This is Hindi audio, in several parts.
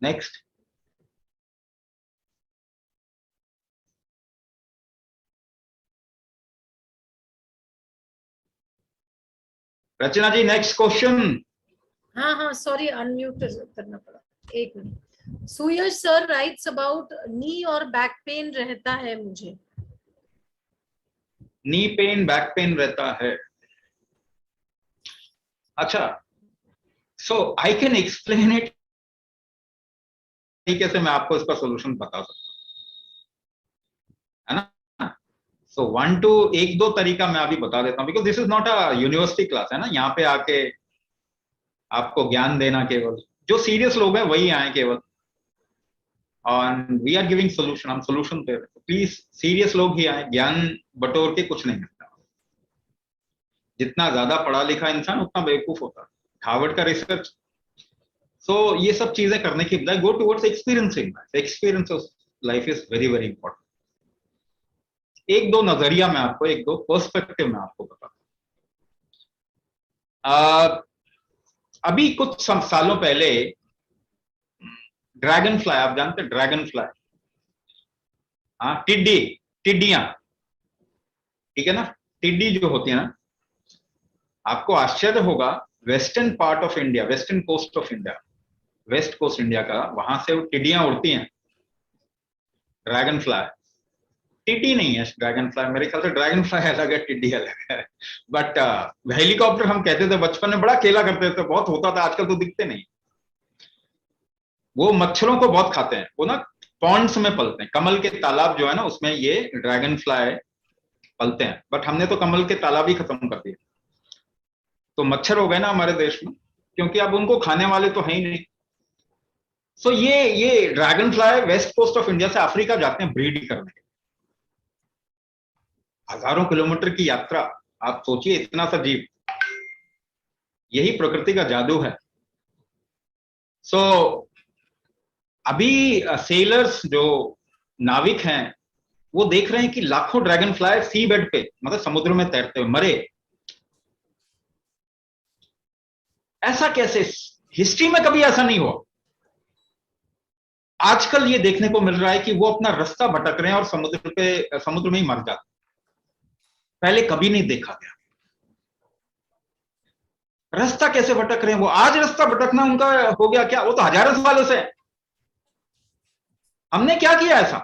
Next. Rachna ji next question. हाँ हाँ, सॉरी अनम्यूट करना पड़ा, एक minute. Suyash sir writes about knee और बैक पेन रहता है मुझे। नी पेन बैक पेन रहता है, अच्छा। सो आई कैन एक्सप्लेन इट तरीके से, मैं आपको इसका सोल्यूशन बता सकता हूं, है ना। सो वन टू एक दो तरीका मैं अभी बता देता हूं, because this is not a university class, है ना। यहाँ पे आके आपको ज्ञान देना, केवल जो सीरियस लोग हैं वही आए केवल, और वी आर गिविंग सोल्यूशन, हम सोल्यूशन दे रहे हैं। प्लीज सीरियस लोग ही आए, ज्ञान बटोर के कुछ नहीं मिलता। जितना ज्यादा पढ़ा लिखा इंसान उतना बेवकूफ होता है, हार्वर्ड का रिसर्च। सो ये सब चीजें करने की बजाय go towards experiencing life, experience of life is very very important. एक दो नजरिया मैं आपको, एक दो पर्सपेक्टिव मैं आपको बताता हूं। अभी कुछ सालों पहले ड्रैगन फ्लाई, आप जानते हैं ड्रैगन फ्लाई? हाँ, टिड्डी, टिड्डियां, ठीक है ना। टिड्डी जो होती है ना, आपको आश्चर्य होगा, western part of India, western coast of India, west coast India का, वहां से वो टिड्डियां उड़ती हैं। ड्रैगन फ्लाई, टिड्डी नहीं है ड्रैगन फ्लाई, मेरे ख्याल से ड्रैगन फ्लाई अलग है, टिड्डी अलग है। बट हेलीकॉप्टर हम कहते थे बचपन में, बड़ा खेला करते थे, बहुत होता था, आजकल तो दिखते नहीं। वो मच्छरों को बहुत खाते हैं, वो ना पॉन्ड्स में पलते हैं, कमल के तालाब जो है ना उसमें ये ड्रैगन फ्लाई पलते हैं, बट हमने तो कमल के तालाब ही खत्म कर दिए। तो मच्छर हो गए ना हमारे देश में, क्योंकि अब उनको खाने वाले तो है ही नहीं। सो ये dragon fly west coast of India से अफ्रीका जाते हैं ब्रीड करने के, हजारों किलोमीटर की यात्रा। आप सोचिए इतना सा जीव, यही प्रकृति का जादू है। सो अभी सेलर्स जो नाविक हैं वो देख रहे हैं कि लाखों ड्रैगन फ्लाई सी बेड पे, मतलब समुद्र में तैरते हुए मरे। ऐसा कैसे, हिस्ट्री में कभी ऐसा नहीं हुआ। आजकल ये देखने को मिल रहा है कि वो अपना रास्ता भटक रहे हैं और समुद्र में ही मर जाते। पहले कभी नहीं देखा गया। रास्ता कैसे भटक रहे हैं वो, आज रास्ता भटकना उनका हो गया क्या? वो तो हजारों सालों से है। हमने क्या किया ऐसा?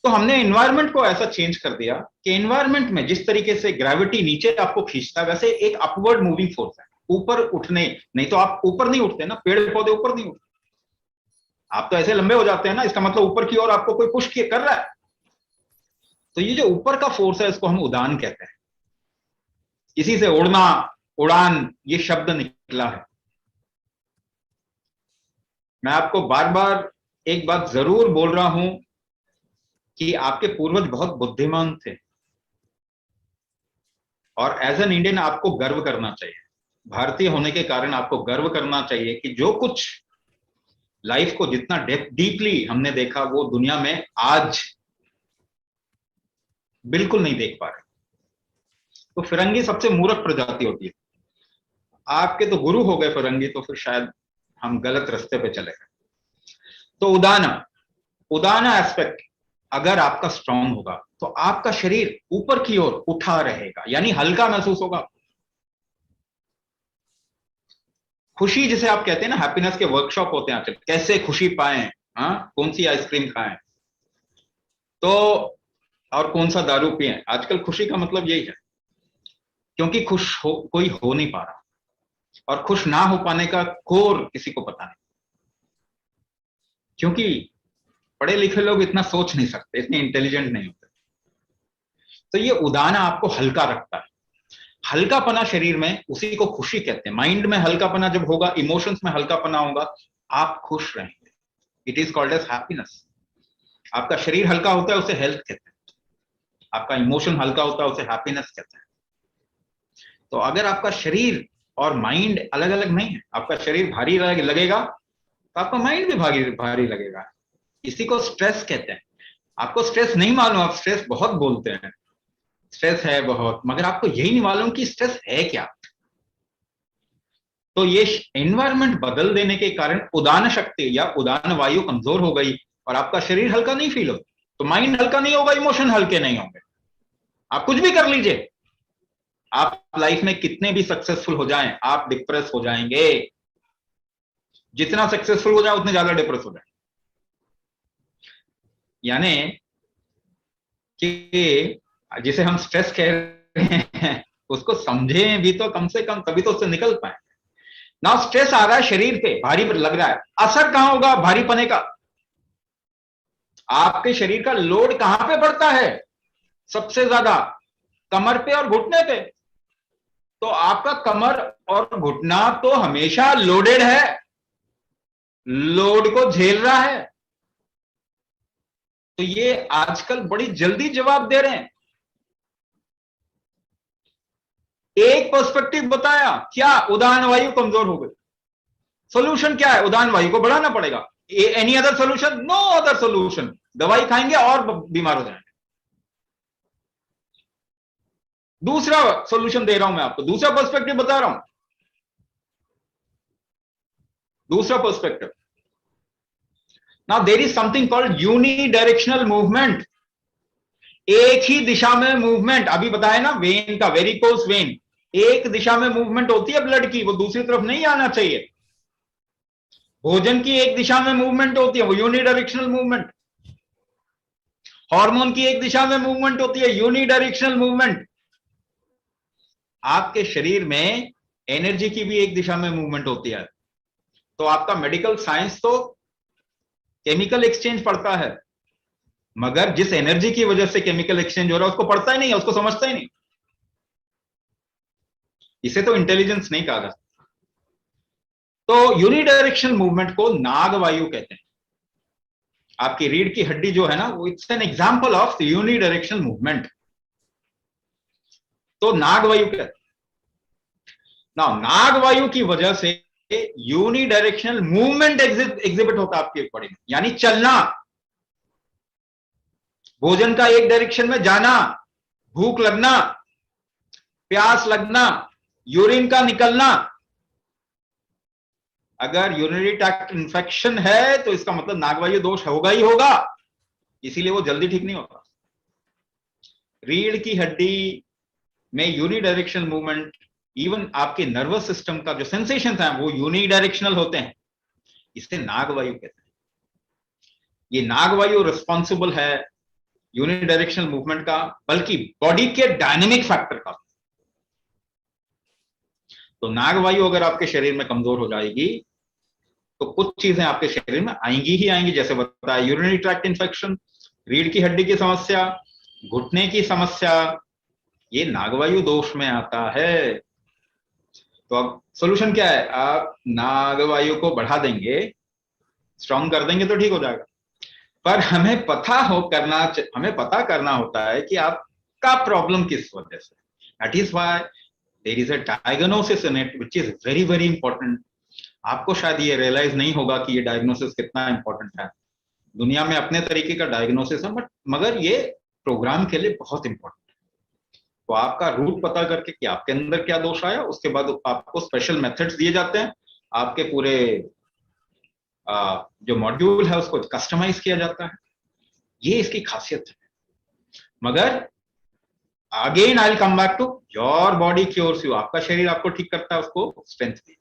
तो हमने एनवायरनमेंट को ऐसा चेंज कर दिया कि एनवायरनमेंट में जिस तरीके से ग्रेविटी नीचे आपको खींचता है, वैसे एक अपवर्ड मूविंग फोर्स है, ऊपर उठने। नहीं तो आप ऊपर नहीं उठते ना, पेड़ पौधे ऊपर नहीं उठते, आप तो ऐसे लंबे हो जाते हैं ना, इसका मतलब ऊपर की ओर आपको कोई पुश कर रहा है। तो ये जो ऊपर का फोर्स है इसको हम उड़ान कहते हैं। इसी से उड़ना, उड़ान, ये शब्द निकला है। मैं आपको बार बार एक बात जरूर बोल रहा हूं कि आपके पूर्वज बहुत बुद्धिमान थे, और एज एन इंडियन आपको गर्व करना चाहिए, भारतीय होने के कारण आपको गर्व करना चाहिए कि जो कुछ लाइफ को जितना डीपली हमने देखा वो दुनिया में आज बिल्कुल नहीं देख पा रहे। तो फिरंगी सबसे मूर्ख प्रजाति होती है। आपके तो गुरु हो गए फिरंगी, तो फिर शायद हम गलत रास्ते पे चले गए। तो उदाना, उदाना एस्पेक्ट अगर आपका स्ट्रांग होगा तो आपका शरीर ऊपर की ओर उठा रहेगा, यानी हल्का महसूस होगा। खुशी जिसे आप कहते हैं ना, हैप्पीनेस के वर्कशॉप होते हैं आजकल, कैसे खुशी पाएं, हाँ, कौन सी आइसक्रीम खाएं, तो और कौन सा दारू पिएं। आजकल खुशी का मतलब यही है, क्योंकि कोई हो नहीं पा रहा, और खुश ना हो पाने का कोर किसी को पता नहीं, क्योंकि पढ़े लिखे लोग इतना सोच नहीं सकते, इतने इंटेलिजेंट नहीं होते। तो ये उदाना आपको हल्का रखता है। हल्कापना शरीर में, उसी को खुशी कहते हैं। माइंड में हल्कापना जब होगा, इमोशंस में हल्कापना होगा, आप खुश रहेंगे। It is called as happiness. आपका शरीर हल्का होता है उसे हेल्थ कहते हैं, आपका इमोशन हल्का होता है उसे हैप्पीनेस कहते हैं। तो अगर आपका शरीर और माइंड अलग अलग नहीं है, आपका शरीर भारी लगेगा तो आपका माइंड भी भारी भारी लगेगा। इसी को स्ट्रेस कहते हैं। आपको स्ट्रेस नहीं मालूम, आप स्ट्रेस बहुत बोलते हैं, स्ट्रेस है बहुत, मगर आपको यही नहीं मालूम कि स्ट्रेस है क्या। तो ये एनवायरनमेंट बदल देने के कारण उदान शक्ति या उदान वायु कमजोर हो गई और आपका शरीर हल्का नहीं फील हो, तो माइंड हल्का नहीं होगा, इमोशन हल्के नहीं होंगे। आप कुछ भी कर लीजिए, आप लाइफ में कितने भी सक्सेसफुल हो जाएं, आप डिप्रेस हो जाएंगे। जितना सक्सेसफुल हो जाए उतने ज्यादा डिप्रेस हो जाए। यानी कि जिसे हम स्ट्रेस कह रहे हैं उसको समझें भी तो कम से कम, तभी तो उससे निकल पाए। ना स्ट्रेस आ रहा है शरीर पे, भारी लग रहा है, असर कहां होगा भारी पने का? आपके शरीर का लोड कहां पे पड़ता है सबसे ज्यादा? कमर पे और घुटने पे। तो आपका कमर और घुटना तो हमेशा लोडेड है, लोड को झेल रहा है। तो ये आजकल बड़ी जल्दी जवाब दे रहे हैं। एक पर्सपेक्टिव बताया, क्या उदान वायु कमजोर हो गई। सोल्यूशन क्या है? उदान वायु को बढ़ाना पड़ेगा। Any other solution? No other solution. दवाई खाएंगे और बीमार हो जाएंगे। दूसरा सोल्यूशन दे रहा हूं मैं आपको, दूसरा पर्सपेक्टिव बता रहा हूं। दूसरा perspective, now there is something called unidirectional movement. एक ही दिशा में मूवमेंट, अभी बताया ना वेन का, वेरिकोस वेन, एक दिशा में मूवमेंट होती है ब्लड की, वो दूसरी तरफ नहीं आना चाहिए। भोजन की एक दिशा में मूवमेंट होती है, वो यूनिडायरेक्शनल मूवमेंट। हार्मोन की एक दिशा में मूवमेंट होती है, यूनिडायरेक्शनल मूवमेंट। आपके शरीर में एनर्जी की भी एक दिशा में मूवमेंट होती है। तो आपका मेडिकल साइंस तो केमिकल एक्सचेंज पढ़ता है, मगर जिस एनर्जी की वजह से केमिकल एक्सचेंज हो रहा है उसको पढ़ता ही नहीं है, उसको समझता ही नहीं। इसे तो इंटेलिजेंस नहीं कहा जा सकता। तो यूनिडायरेक्शनल मूवमेंट को नाग वायु कहते हैं। आपकी रीढ़ की हड्डी जो है ना, वो it's an example of unidirectional movement. तो नाग वायु कहते हैं ना। नाग वायु की वजह से यूनिडायरेक्शनल मूवमेंट एग्जिबिट होता है आपकी बॉडी में, यानी चलना, भोजन का एक डायरेक्शन में जाना, भूख लगना, प्यास लगना, यूरिन का निकलना। अगर यूरिनरी ट्रैक्ट इंफेक्शन है तो इसका मतलब नागवायु दोष होगा ही होगा, इसीलिए वो जल्दी ठीक नहीं होता। रीढ़ की हड्डी में यूनिडायरेक्शनल मूवमेंट, इवन आपके नर्वस सिस्टम का जो सेंसेशन है वो यूनिडायरेक्शनल होते हैं, इसे नागवायु कहते हैं। ये नागवायु रिस्पॉन्सिबल है यूनिडायरेक्शनल मूवमेंट का, बल्कि बॉडी के डायनेमिक फैक्टर का। तो नागवायु अगर आपके शरीर में कमजोर हो जाएगी तो कुछ चीजें आपके शरीर में आएंगी ही आएंगी, जैसे बताया यूरिनरी ट्रैक्ट इंफेक्शन, रीढ़ की हड्डी की समस्या, घुटने की समस्या, ये नागवायु दोष में आता है। तो अब सोल्यूशन क्या है? आप नागवायु को बढ़ा देंगे, स्ट्रॉन्ग कर देंगे तो ठीक हो जाएगा। पर हमें पता करना होता है कि आपका प्रॉब्लम किस वजह से। That is why there is a diagnosis in it which is very very important. आपको शायद ये रियलाइज नहीं होगा कि ये डायग्नोसिस कितना इंपॉर्टेंट है। दुनिया में अपने तरीके का डायग्नोसिस है, मगर ये प्रोग्राम के लिए बहुत इंपॉर्टेंट है। तो आपका रूट पता करके कि आपके अंदर क्या दोष आया, उसके बाद आपको स्पेशल मेथड्स दिए जाते हैं, आपके पूरे जो मॉड्यूल है उसको कस्टमाइज किया जाता है। ये इसकी खासियत है। मगर again I will come back to your body cures you, आपका शरीर आपको ठीक करता है, उसको स्ट्रेंथ दी